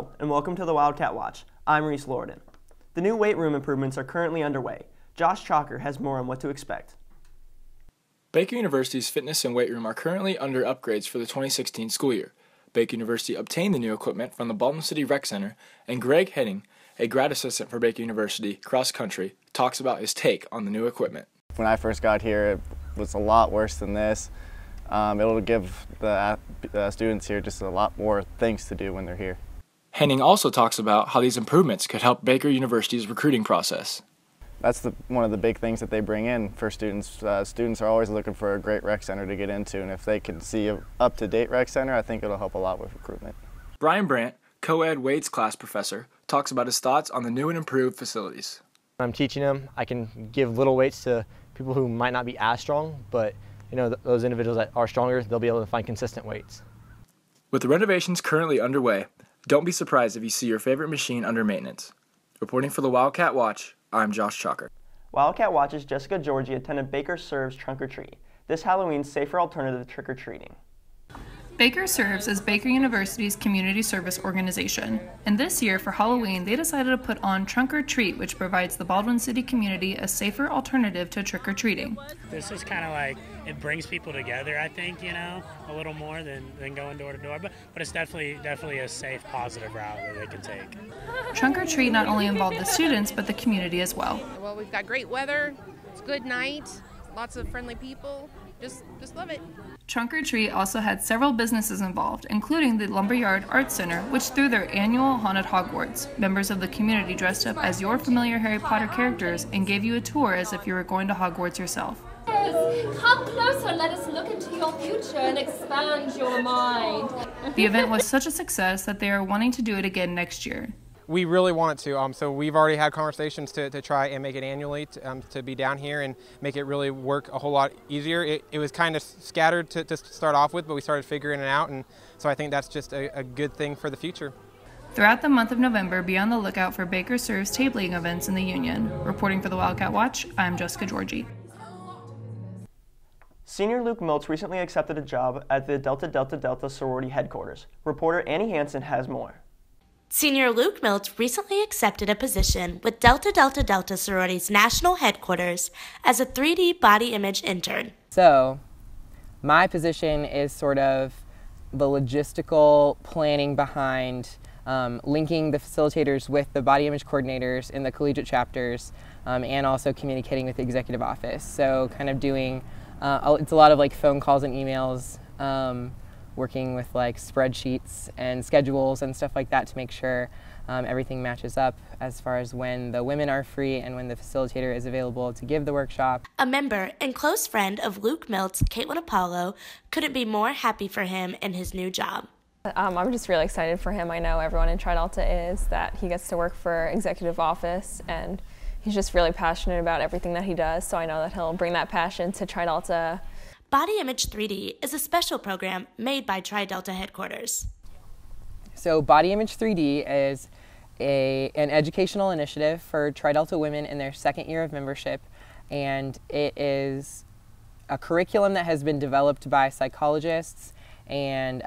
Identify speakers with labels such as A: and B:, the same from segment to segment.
A: Hello, and welcome to the Wildcat Watch. I'm Reese Lorden. The new weight room improvements are currently underway. Josh Chalker has more on what to expect.
B: Baker University's fitness and weight room are currently under upgrades for the 2016 school year. Baker University obtained the new equipment from the Baldwin City Rec Center, and Greg Henning, a grad assistant for Baker University cross country, talks about his take on the new equipment.
C: When I first got here, it was a lot worse than this. It'll give the students here just a lot more things to do when they're here.
B: Henning also talks about how these improvements could help Baker University's recruiting process.
C: That's one of the big things that they bring in for students. Students are always looking for a great rec center to get into, and if they can see an up-to-date rec center, I think it'll help a lot with recruitment.
B: Brian Brandt, co-ed Wade's class professor, talks about his thoughts on the new and improved facilities.
D: When I'm teaching them, I can give little weights to people who might not be as strong, but those individuals that are stronger, they'll be able to find consistent weights.
B: With the renovations currently underway, don't be surprised if you see your favorite machine under maintenance. Reporting for the Wildcat Watch, I'm Josh Chalker.
A: Wildcat Watch's Jessica Georgie attended Baker Serves Trunk or Treat. This Halloween's safer alternative to trick-or-treating.
E: Baker Serves is Baker University's community service organization, and this year for Halloween they decided to put on Trunk or Treat, which provides the Baldwin City community a safer alternative to trick-or-treating.
F: This is kind of like, it brings people together, I think, a little more than going door to door, but it's definitely a safe, positive route that they can take.
E: Trunk or Treat not only involved the students, but the community as well.
G: Well, we've got great weather, it's a good night, lots of friendly people, just love it.
E: Trunk or Treat also had several businesses involved, including the Lumberyard Arts Center, which threw their annual Haunted Hogwarts. Members of the community dressed up as your familiar Harry Potter characters and gave you a tour as if you were going to Hogwarts yourself.
H: Come closer, let us look into your future and expand your mind.
E: The event was such a success that they are wanting to do it again next year.
I: We really want it to, so we've already had conversations to try and make it annually, to be down here and make it really work a whole lot easier. It was kind of scattered to start off with, but we started figuring it out, and so I think that's just a good thing for the future.
E: Throughout the month of November, be on the lookout for Baker Serves tabling events in the Union. Reporting for the Wildcat Watch, I'm Jessica Georgie.
A: Senior Luke Miltz recently accepted a job at the Delta Delta Delta sorority headquarters. Reporter Annie Hansen has more.
J: Senior Luke Miltz recently accepted a position with Delta Delta Delta sorority's national headquarters as a 3D body image intern.
K: So, my position is sort of the logistical planning behind linking the facilitators with the body image coordinators in the collegiate chapters and also communicating with the executive office. So kind of doing, it's a lot of like phone calls and emails, working with like spreadsheets and schedules and stuff like that to make sure everything matches up as far as when the women are free and when the facilitator is available to give the workshop.
J: A member and close friend of Luke Miltz, Caitlin Apollo, couldn't be more happy for him in his new job.
L: I'm just really excited for him. I know everyone in Tri Delta is, that he gets to work for executive office, and he's just really passionate about everything that he does, so I know that he'll bring that passion to Tri Delta.
J: Body Image 3D is a special program made by Tri Delta headquarters.
K: So Body Image 3D is an educational initiative for Tri Delta women in their second year of membership, and it is a curriculum that has been developed by psychologists and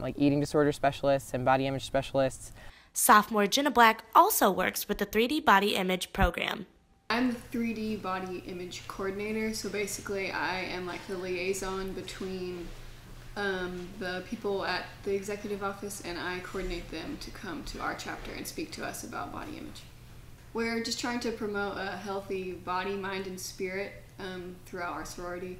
K: like eating disorder specialists and body image specialists.
J: Sophomore Jenna Black also works with the 3D Body Image program.
M: I'm the 3D Body Image Coordinator, so basically I am like the liaison between the people at the executive office, and I coordinate them to come to our chapter and speak to us about body image. We're just trying to promote a healthy body, mind, and spirit throughout our sorority,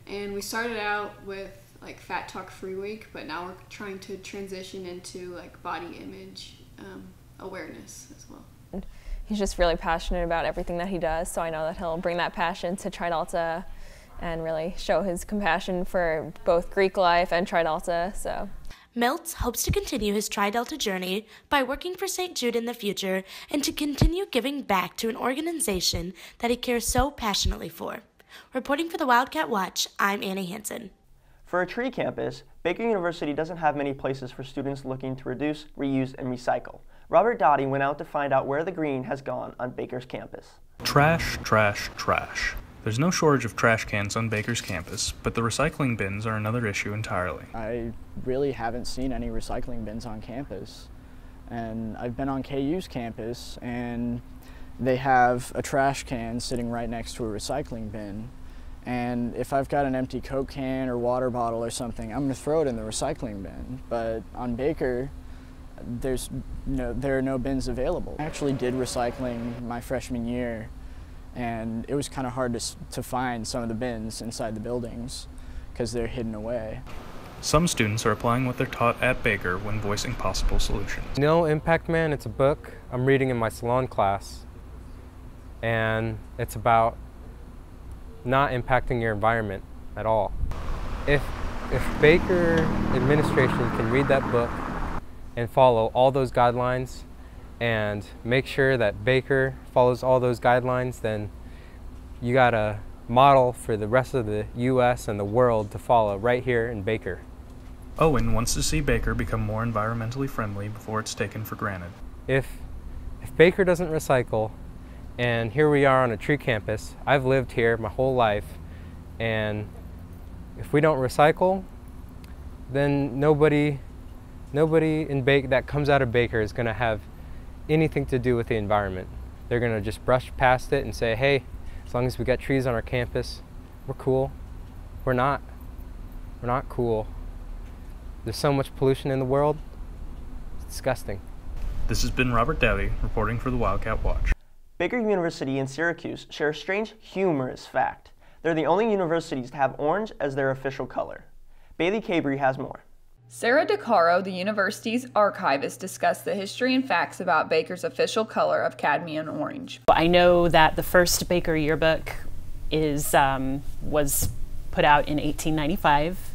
M: and we started out with like Fat Talk Free Week, but now we're trying to transition into like body image awareness as well.
L: He's just really passionate about everything that he does, so I know that he'll bring that passion to Tri Delta and really show his compassion for both Greek life and Tri Delta. So
J: Miltz hopes to continue his Tri Delta journey by working for St. Jude in the future and to continue giving back to an organization that he cares so passionately for. Reporting for the Wildcat Watch, I'm Annie Hansen.
A: For a tree campus, Baker University doesn't have many places for students looking to reduce, reuse, and recycle. Robert Dottie went out to find out where the green has gone on Baker's campus.
N: Trash, trash, trash. There's no shortage of trash cans on Baker's campus, but the recycling bins are another issue entirely.
O: I really haven't seen any recycling bins on campus. And I've been on KU's campus, and they have a trash can sitting right next to a recycling bin. And if I've got an empty Coke can or water bottle or something, I'm going to throw it in the recycling bin. But on Baker, there are no bins available. I actually did recycling my freshman year, and it was kind of hard to find some of the bins inside the buildings because they're hidden away.
N: Some students are applying what they're taught at Baker when voicing possible solutions.
P: No Impact Man, it's a book I'm reading in my salon class, and it's about not impacting your environment at all. If Baker administration can read that book and follow all those guidelines and make sure that Baker follows all those guidelines, then you got a model for the rest of the U.S. and the world to follow right here in Baker.
N: Owen wants to see Baker become more environmentally friendly before it's taken for granted.
P: If Baker doesn't recycle, and here we are on a tree campus, I've lived here my whole life, and if we don't recycle, then nobody that comes out of Baker is going to have anything to do with the environment. They're going to just brush past it and say, hey, as long as we got trees on our campus, we're cool. We're not cool. There's so much pollution in the world. It's disgusting.
N: This has been Robert Dowdy reporting for the Wildcat Watch.
A: Baker University and Syracuse share a strange, humorous fact. They're the only universities to have orange as their official color. Bailey Cabry has more.
Q: Sarah DeCaro, the university's archivist, discussed the history and facts about Baker's official color of cadmium orange.
R: I know that the first Baker yearbook was put out in 1895,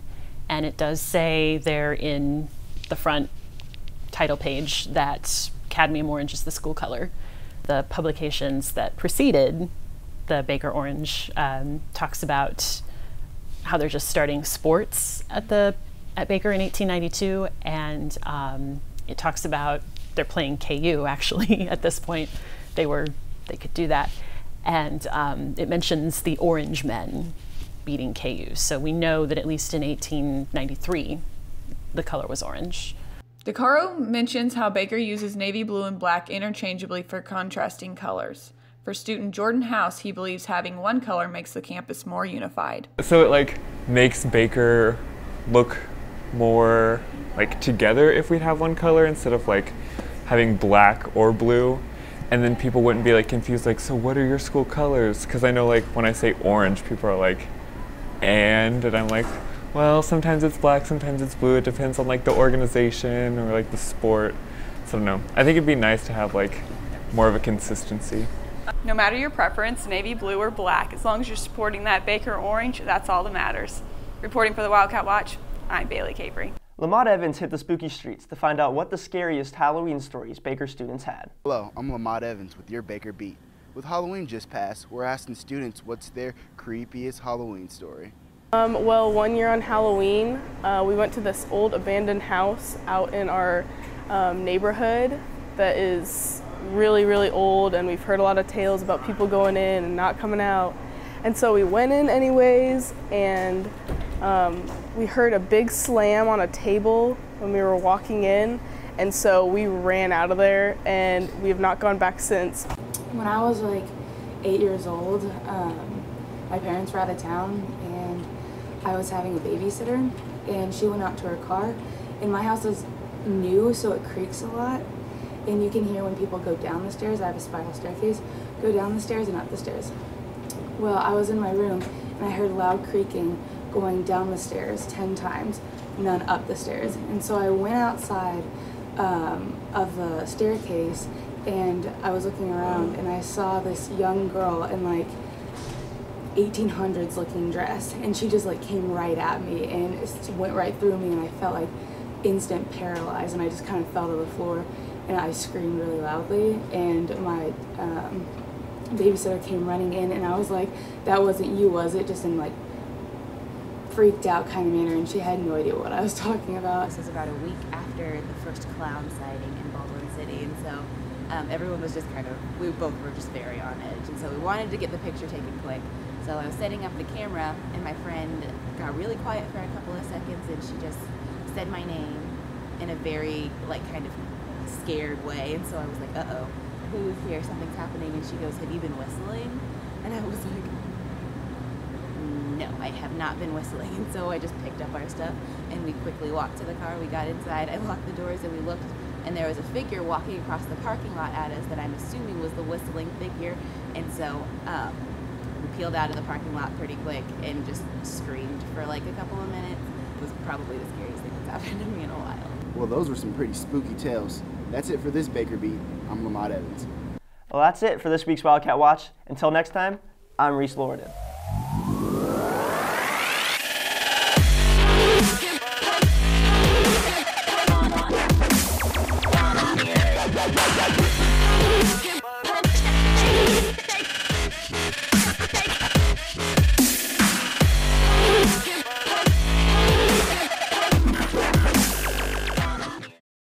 R: and it does say there in the front title page that cadmium orange is the school color. The publications that preceded the Baker Orange talks about how they're just starting sports at Baker in 1892, and it talks about they're playing KU actually at this point. They could do that, and it mentions the Orange Men beating KU. So we know that at least in 1893, the color was orange.
Q: DeCaro mentions how Baker uses navy blue and black interchangeably for contrasting colors. For student Jordan House, he believes having one color makes the campus more unified.
S: So it makes Baker look more together if we'd have one color instead of having black or blue, and then people wouldn't be confused so what are your school colors? Because I know when I say orange, people are and I'm well, sometimes it's black, sometimes it's blue. It depends on the organization or the sport. So I don't know. I think it'd be nice to have more of a consistency.
T: No matter your preference, navy blue or black, as long as you're supporting that Baker orange, that's all that matters. Reporting for the Wildcat Watch, I'm Bailey Cabry.
A: Lamont Evans hit the spooky streets to find out what the scariest Halloween stories Baker students had.
U: Hello, I'm Lamont Evans with your Baker Beat. With Halloween just passed, we're asking students what's their creepiest Halloween story.
V: Well, one year on Halloween, we went to this old abandoned house out in our neighborhood that is really, really old, and we've heard a lot of tales about people going in and not coming out. And so we went in anyways, and we heard a big slam on a table when we were walking in, and so we ran out of there, and we have not gone back since.
W: When I was 8 years old, my parents were out of town, and I was having a babysitter, and she went out to her car, and my house is new, so it creaks a lot, and you can hear when people go down the stairs. I have a spiral staircase, go down the stairs and up the stairs. Well, I was in my room, and I heard loud creaking going down the stairs 10 times, and then up the stairs, and so I went outside of the staircase, and I was looking around, and I saw this young girl in 1800s looking dress, and she just came right at me and went right through me, and I felt instant paralyzed, and I just kind of fell to the floor, and I screamed really loudly, and my babysitter came running in, and I was like, that wasn't you, was it? Just in freaked out kind of manner, and she had no idea what I was talking about.
X: This was about a week after the first clown sighting in Baldwin City, and so everyone was just we both were just very on edge, and so we wanted to get the picture taken quick. So I was setting up the camera, and my friend got really quiet for a couple of seconds, and she just said my name in a very kind of scared way. And so I was like, uh-oh, who's here? Something's happening. And she goes, have you been whistling? And I was like, no, I have not been whistling. And so I just picked up our stuff and we quickly walked to the car. We got inside, I locked the doors, and we looked, and there was a figure walking across the parking lot at us that I'm assuming was the whistling figure. And so we peeled out of the parking lot pretty quick and just screamed for like a couple of minutes. It was probably the scariest thing that's happened to me in a while.
U: Well, those were some pretty spooky tales. That's it for this Baker Beat. I'm Lamont Evans.
A: Well, that's it for this week's Wildcat Watch. Until next time, I'm Reese Lorden.